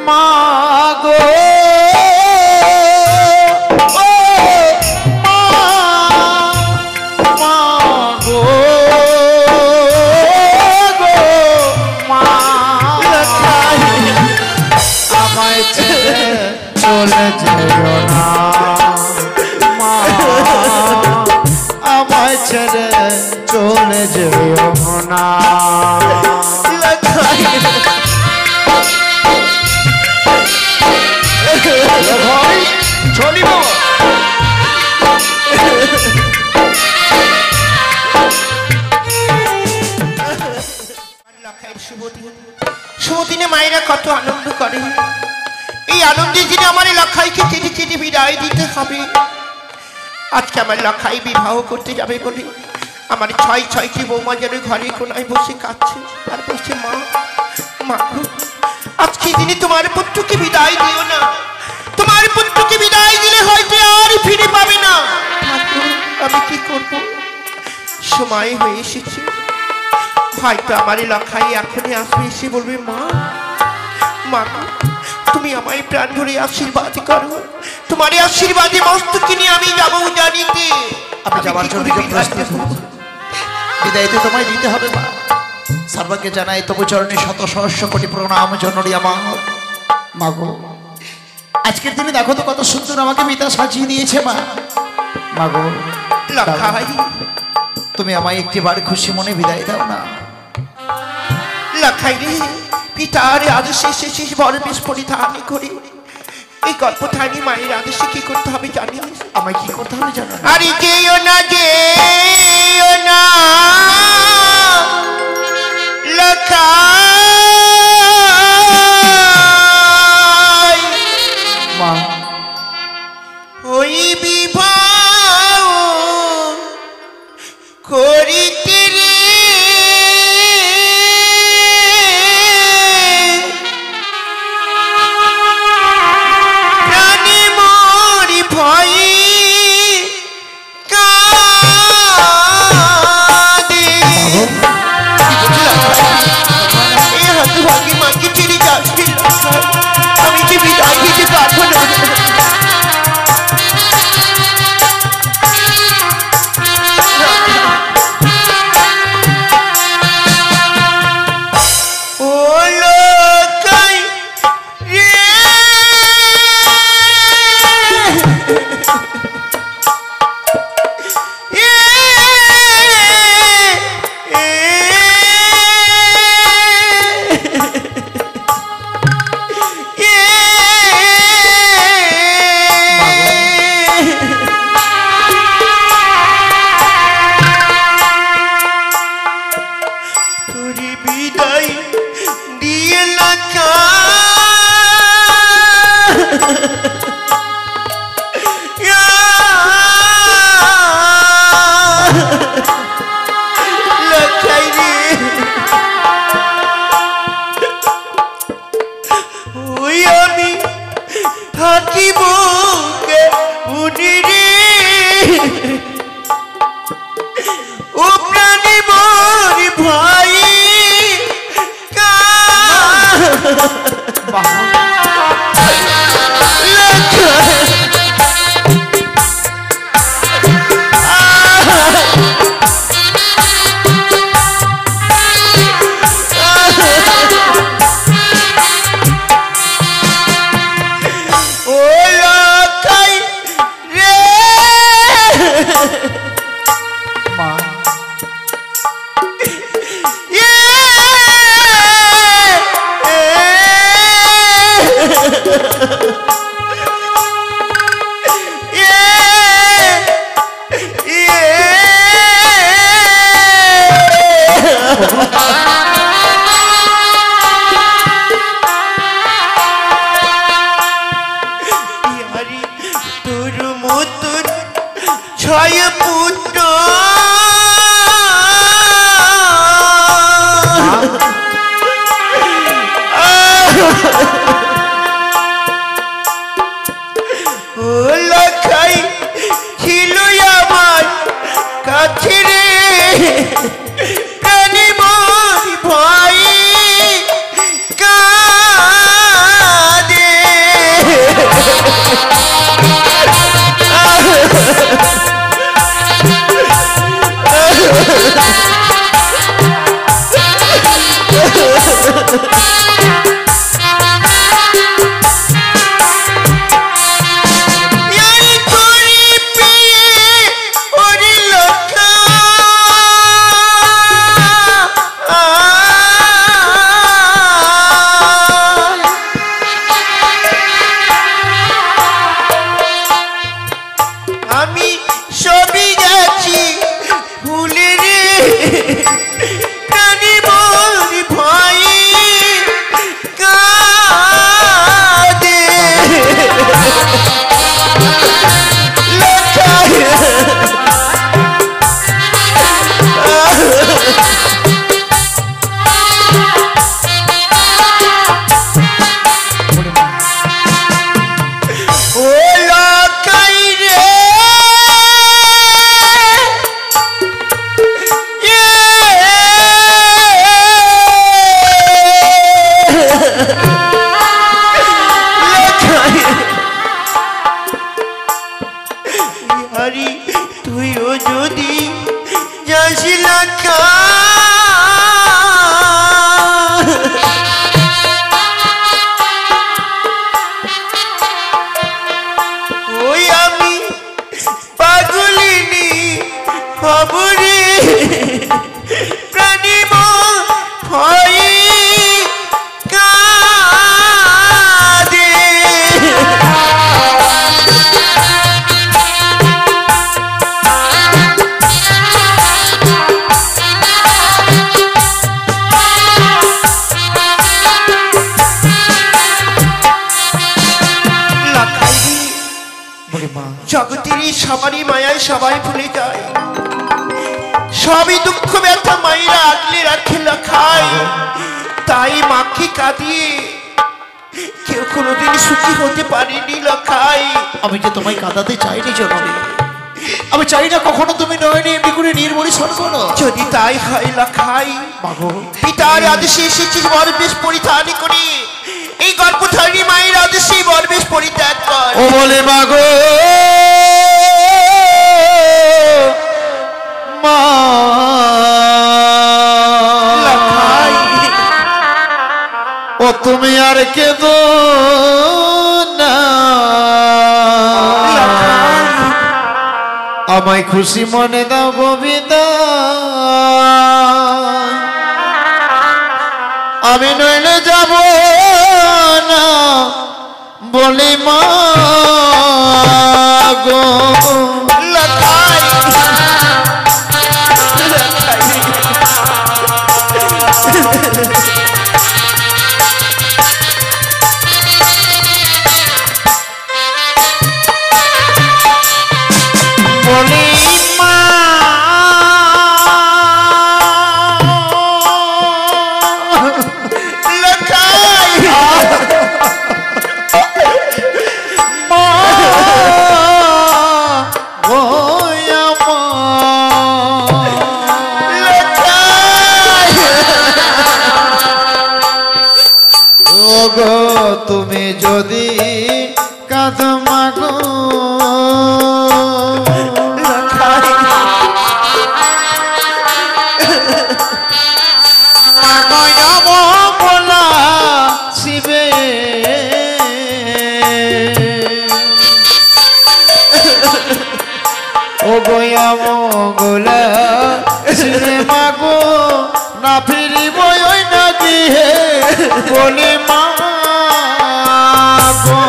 মাগো চলে যেও না মা আমায় ছেড়ে চলে যেও না চলিব শুভদিনে মায়েরা কত আনন্দ করে। এই আনন্দের দিনে আমার লখাইকে চিঠি চিঠি বিদায় দিতে হবে। আজকে আমার লখাই বিবাহ করতে যাবে বলে আমার ছয়টি বৌমা যেন ঘরে কোনায় বসে কাঁদছে আর বলছে মা মা আজকে দিনে তোমার পুত্রকে বিদায় দিও না, তোমার পুত্রকে বিদায় দিলে হয়তো আর ফিরে পাবে না। আমি কি করব, সময় হয়ে এসেছে, হয়তো আমার লখাই এখনই আসবে, এসে বলবে মা মা তুমি আমায় প্রাণ ভরে আশীর্বাদ করো, তোমার আশীর্বাদে মস্তকে নিয়ে আমি যাবো জানিতে। আমি যাবার জন্য প্রস্তুত, বিদায় তো তোমায় দিতে হবে মা। সর্বকে জানাই তবু চরণে শত সহস্র কোটি প্রণাম জননী আমার মাগো। আজকের দিনে দেখো তো কত সুন্দর আমাকে পিতা সাজিয়ে দিয়েছে মা। মাগো লখাই তুমি আমায় একটিবার খুশি মনে বিদায় দাও না। লখাই রে, পিতার আদেশে শেষ বড় বেশ পরিধান করি এই গল্পধারী মায়ের আদেশে কি করতে হবে জানিস? আমায় কি করতে হবে জানো? আরে যেও না লখাই মা ওই বিবাহ করিতে রে প্রাণে মরি ভয় কাঁদে। এই হতভাগী মাকে ছেড়ে যাচ্ছি, আমি কি বিদায় দিতে পারবো না? সবারই মায়ায় সবাই ভুলে যায়, সবই দুঃখ ব্যথা মায়েরা আগলে রাখে লখাই। তাই মাকে কাঁদিয়ে কেউ কোনোদিন সুখী হতে পারেনি লখাই। আমি যে তোমায় কাঁদাতে চাইনি জননী, আমি চাই না কখনো তুমি নয়নি এমনি করে নির্মলিশন করো। যদি তাই হয় লখাই, মাগো পিতার আদেশে এসেছিস বরবেশ পরিধান করে, এই গর্ভধারী মায়ের আদেশে বরবেশ পরিত্যাগ কর। ও বলে মাগো মা, ও তুমি আর কেঁদো না, আমায় খুশি মনে দাও গোবিন্দা, আমি নইলে যাব না বলি মা গো। বলি মা তুমি যদি কাঁদো মাগো, বলা শিবে ও গয়া মঙ্গলা শিবে মাগো, না ফিরিব ওই না দিয়ে বলি মা গো।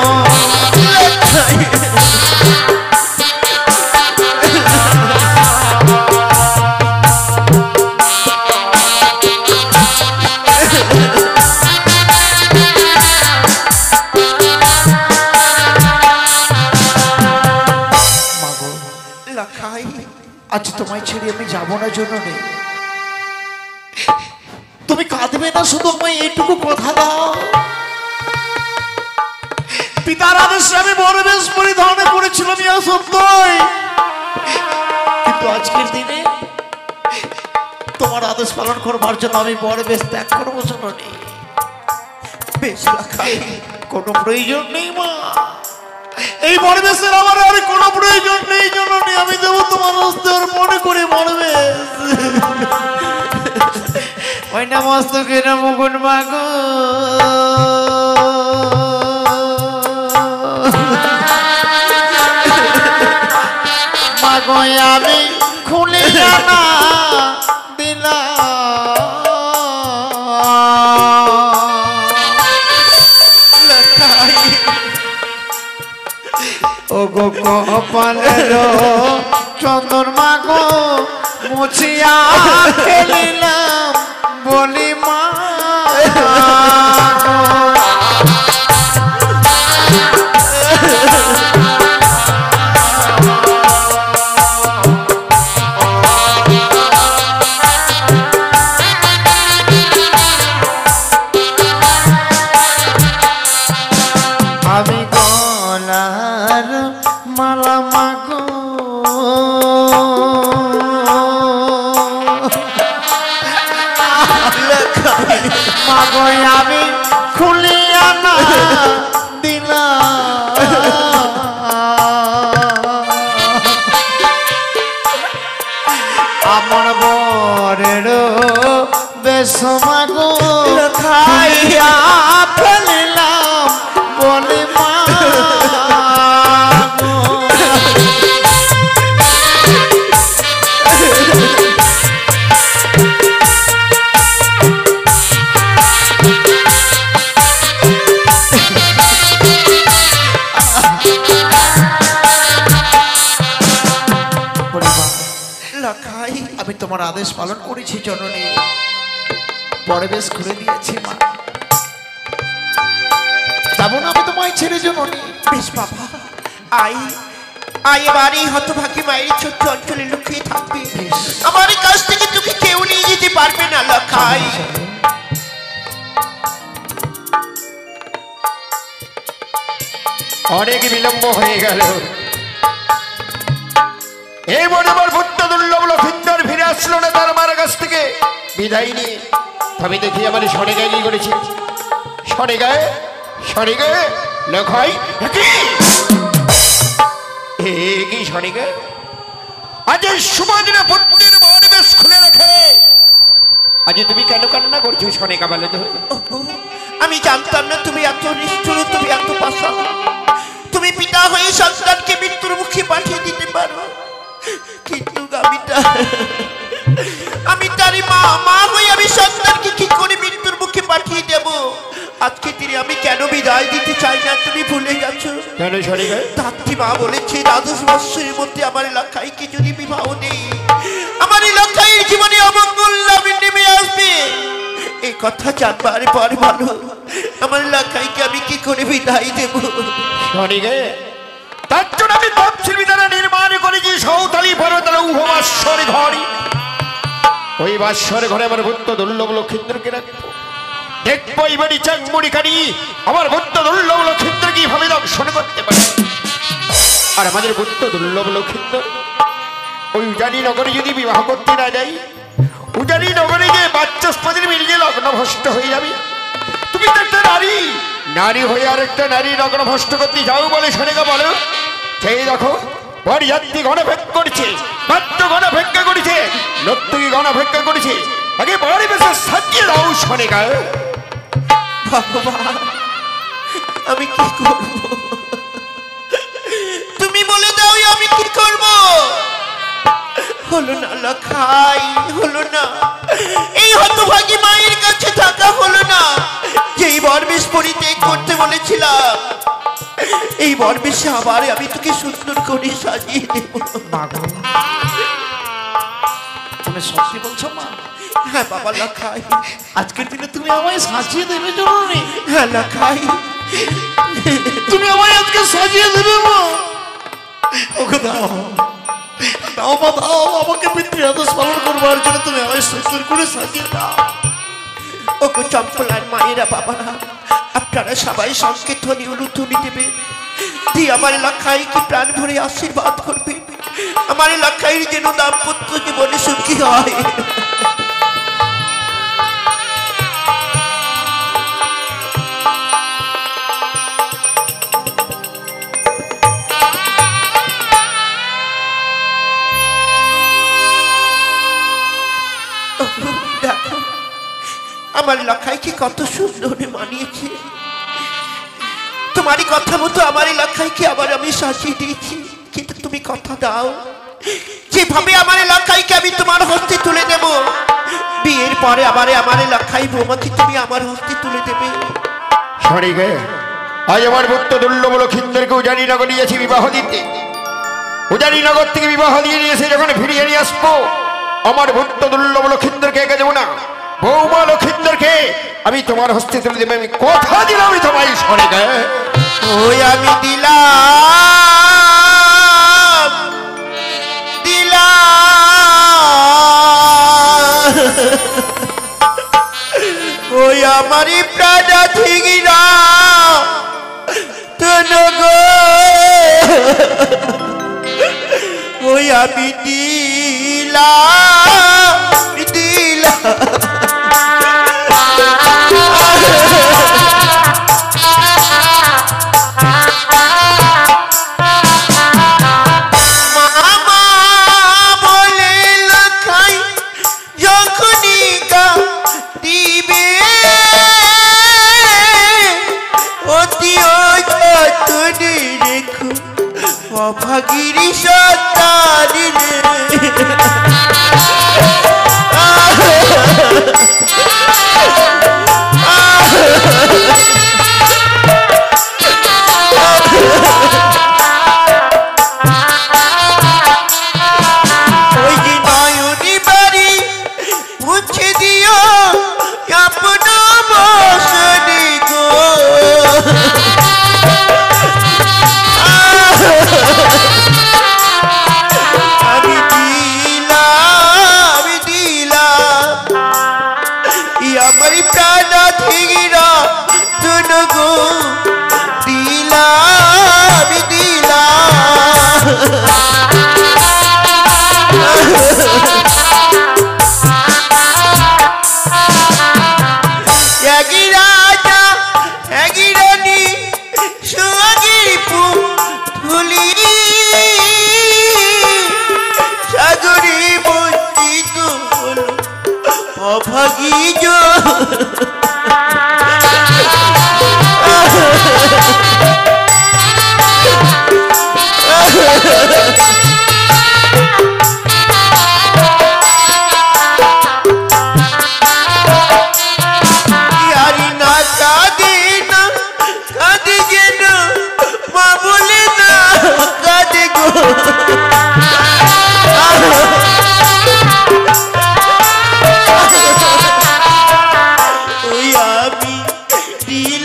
আজ তোমায় ছেড়ে আমি যাবো না জন্য নেই, তুমি কাঁদবে না, শুধু আমায় এইটুকু কথা দাও। পিতার আদেশে আমি বরবেশ পরিধান করেছিলাম, ইয়া সত্যই, কিন্তু আজকের দিনে তোমার আদেশ পালন করবার জন্য আমি বরবেশ ত্যাগ করবো জন্য নেই। বেশ রাখাই, কোনো প্রয়োজন নেই মা, এই বরবেশের আমার আর কোনো প্রয়োজন নেই জননী, আমি দেবো তোমার হস্তে ওর মনে করে বরবেশ। ওই না মস্তকের মুকুট মাগো, মাগো আমি খুলে জানা দিলাম, ও গো কপালের চন্দন মাগো মুছিয়া ফেলিলাম বলি মা আমি গলার মালা মাগো মাগো আমি খুলিয়া না দিলাম, আমার বরের বেশ মাগো খাইয়া ফেলিলাম বলে মা আমি তোমার আদেশ পালন করেছি জননী, পরবেশ খুলে দিয়েছি মা, যাব না আমি তোমায় ছেড়ে জননী। বেশ বাবা, আই আয় এবার এই হতভাগী মায়ের ছোট্ট অঞ্চলে লুকিয়ে থাকবে। আমার কাছ থেকে তোকে কেউ নিয়ে যেতে পারবে না লখাই। অনেক বিলম্ব হয়ে গেল। এই মনে আমার পুত্র দুর্লভ লক্ষিন্দর ফিরে আসলো না তার মার কাছ থেকে বিদায় নিয়ে। তবে দেখি আমার সরে গায়ে কি করেছে। সরে গায়ে লখাই কি সরে গায়ে আজ সময় দিনে পুত্রের মনে বেশ খুলে রাখে। আজ তুমি কেন কান্না করছো সনেকা বলে তো? আমি জানতাম না তুমি এত নিষ্ঠুর, তুমি এত পাষাণ। তুমি পিতা হয়ে সন্তানকে মৃত্যুর মুখে পাঠিয়ে দিতে পারো, কিন্তু আমি তার মা হয়ে আমি সন্তানকে কি করে মৃত্যুর মুখে পাঠিয়ে দেব? আজকে তিনি আমি কেন বিদায় দিতে চাই না তুমি ভুলে গেছো? কেন সনেকা? তাত্রী মা বলেছে 12 বৎসরের মধ্যে আমার লখাইকে যদি বিবাহ নেই, আমার লখাইয়ের জীবনে অমঙ্গল নেমে আসবে। এই কথা জানবার পর ভালো আমার লখাইকে আমি কি করে বিদায় দেব? তার জন্য আমি তপশিলি দ্বারা নির্মাণ করেছি সৌতালি পর্বতের উহবাসর ঘর। ওই বাসর ঘরে আমার পুত্র দুর্লভ লক্ষিন্দরকে রাখবো। দেখবো এই বাড়ি চাংমুড়ি কারি আমার পুত্র দুর্লভ লক্ষিন্দর কিভাবে দর্শন করতে পারে। আর আমাদের পুত্র দুর্লভ লক্ষিন্দর ওই উজানি নগরে যদি বিবাহ করতে না যাই, উজানি নগরে যে বাচ্চাস্পদের মিলিয়ে লগ্নভ্রষ্ট হয়ে যাবে। তুমি তো একটা নারী হয়ে আর একটা নারী লগ্নভ্রষ্ট করতে যাও বলে সনেকা বলো। সেই দেখো বরযাত্রী গণভেক্ষা করছে, পাত্র গণভেক্ষা করেছে, নর্তকী গণভেক্ষা করেছে। আগে বাড়ি বেশে সাজিয়ে দাও সনেকা। ভগবান আমি কি করব? তুমি বলে দাও আমি কি করব? হলো না লখাই, হলো না। এই হতভাগী মায়ের কাছে থাকা হলো না। যেই বরবেশ পরিত্যাগ করতে বলেছিলাম, এই বরবেশে আবার আমি তোকে সুন্দর করে সাজিয়ে দেব। তুমি সত্যি বলছো মা? হ্যাঁ বাবা লখাই, আজকের দিনে তুমি আমায় সাজিয়ে দেবে জরুরি? হ্যাঁ লখাই, তুমি আমায় আজকে সাজিয়ে দেবে মা? ওকে দাও দাও মা, দাও আমাকে পিতৃ আদেশ পালন করবার জন্য তুমি আমায় সুন্দর করে সাজিয়ে দাও। ওকে চম্পলার মায়েরা বাবারা, আপনারা সবাই সংকীর্তনী অনুধ্বনি দেবেন, দিয়ে আমার লখাইকে প্রাণ ভরে আশীর্বাদ করবেন। আমার লখাইয়ের যেন দাম্পত্য জীবনে সুখী হয়। দেখো আমার লখাইকে কত সুন্দর মানিয়েছে। তোমারই কথা মতো আমার লখাইকে আবার আমি সাজিয়ে দিয়েছি। কিন্তু তুমি কথা দাও, যেভাবে আমার লখাইকে আমি তোমার হস্তে তুলে দেব, বিয়ের পরে আবার আমার লখাই বৌমাকে তুমি আমার হস্তে তুলে দেবে। সনিকে আজ আমার পুত্র দুর্লভ লক্ষিন্দরকে উজানি নগর নিয়েছি বিবাহ দিতে। উজানি নগর থেকে বিবাহ দিয়ে নিয়েছে যখন ফিরিয়ে নিয়ে আসবো, আমার পুত্র দুর্লভ লক্ষিন্দরকে একে দেবো না, বৌমা লক্ষিন্দরকে আমি তোমার হস্তে তুলে দেবে। আমি কথা দিলাম আমি তোমায় সনিকে। ওই আমি দিলাম ওই আমারই প্রাণা ঠিকিরা গো, ওই আমি দিলাম মামা বলে লখাই যখনই গা দিবে, অতি যতনে রেখো অভাগীর সন্তান রে। ওই যে নয়নি বাড়ি মুছে দিও আপন বসনে গো,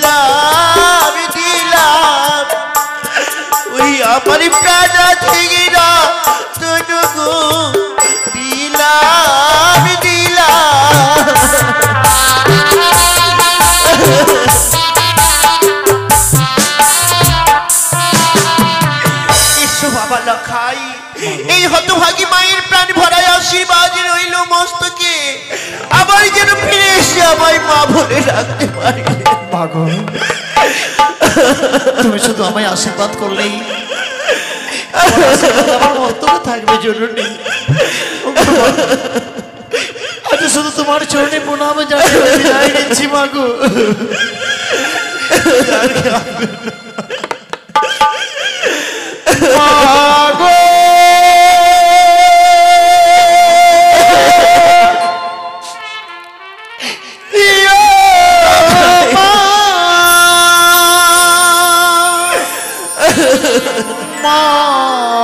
দিলাম দিলাম ওই আমার প্রাণ থেকে না তোটুকু দিলাম দিলাম এসো বাবা লখাই এই হতভাগী মায়ের প্রাণ ভরায় আশীর্বাদ রইল মস্তকে আবার যেন ফিরে এসে আমায় মা বলে রাখতে পারি মাগো তুমি শুধু আমায় আশীর্বাদ করলেই আমার আশীর্বাদ আমার মস্তকে থাকবে জরুরি আজ শুধু তোমার চরণে প্রণাম জানিয়ে বিদায় নিচ্ছি মাগো মাগো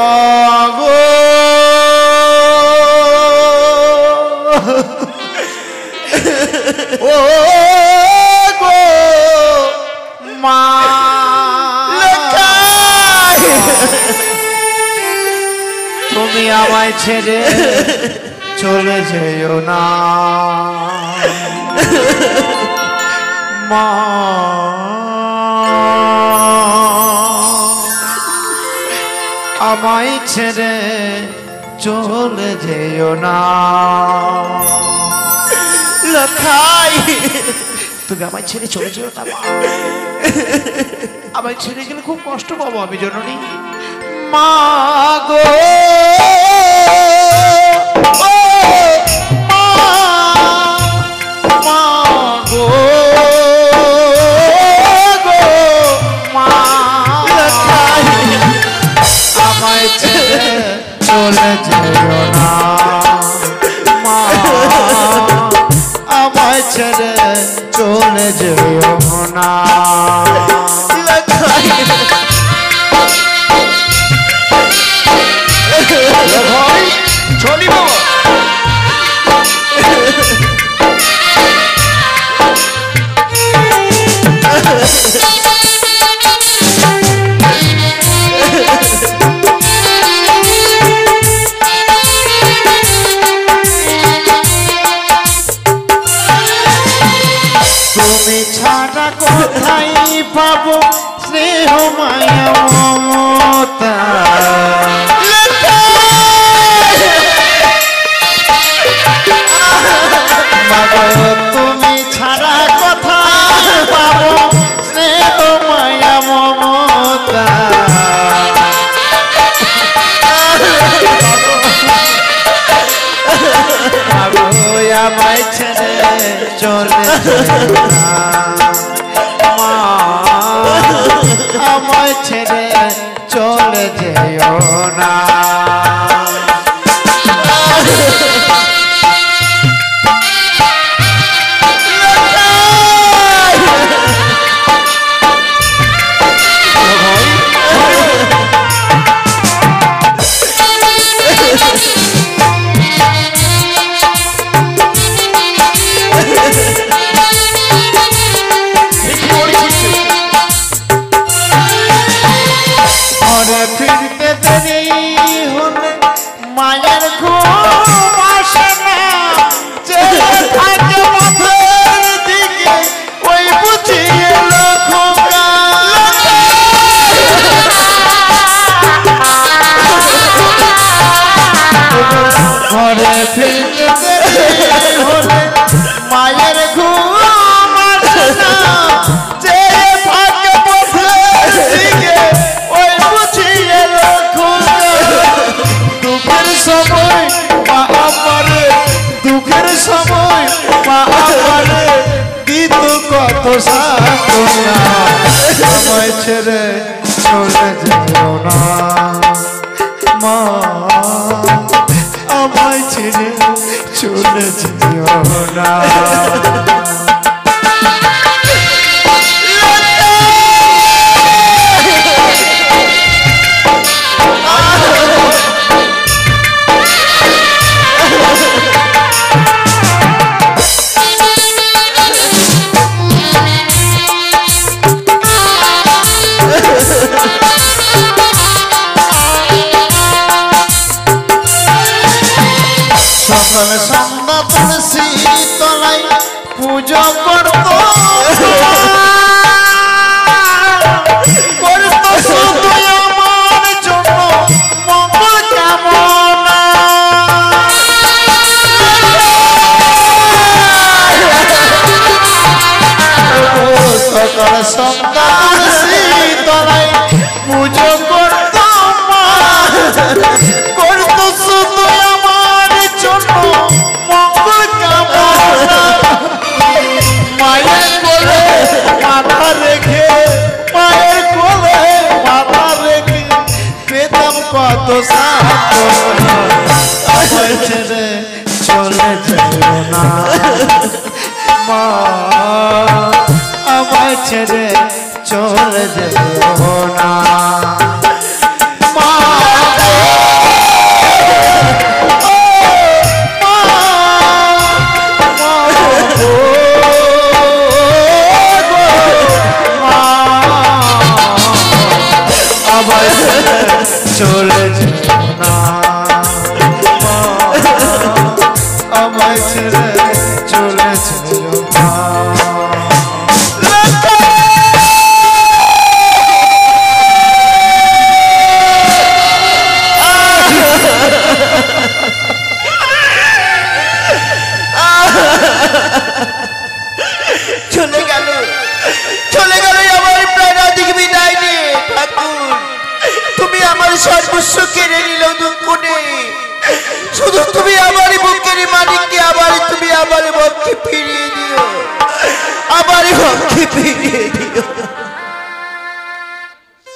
মাগো ও গো মা তুমি আমায় ছেড়ে চলে যেও না মা আমায় ছেড়ে চলে যেও না লখাই তুমি আমায় ছেড়ে চলে যেও না মা আমায় ছেড়ে গেলে খুব কষ্ট পাবো আমি জননী মা গো চলে যেও না মা আমায় ছেড়ে চলে যেও না চলি বাবা তুমি ছাড়া কোথায় পাবো স্নেহ মায়া মমতা তুমি ছাড়া কোথায় পাবো স্নেহ মায়া মমতা আমায় ছেড়ে চলে যেও না মা আমায় ছেড়ে চলে যেও না ফিরতে দেরি হলে মায়ের ঘুম আসে না চলে থাকে মাথার দিকে ওই বুঝি এলো খোকা ঘরে ফিরতে দেরি হলে মায়ের ঘুম আসে না সময় মা আমারে দুঃখের সময় মা আমারে দিত কত সান্ত্বনা আমায় ছেড়ে চলে যেও না মা আমায় ছেড়ে চলে যেও না সান্ত্বনা আমায় ছেড়ে চলে যেও না মা আমায় ছেড়ে চলে যেও না চলে যেও না আমায় ছেড়ে চলে যেও না চলে গেল আমার প্রাণাধিক বিদায় নিয়ে ঠাকুর তুমি আমার সর্বস্ব কেড়ে নিল দুঃখ নেই শুধু তুমি আমার বুকের মালিককে আবার তুমি আমার পক্ষে ফিরিয়ে দিও আমার পক্ষে ফিরিয়ে দিও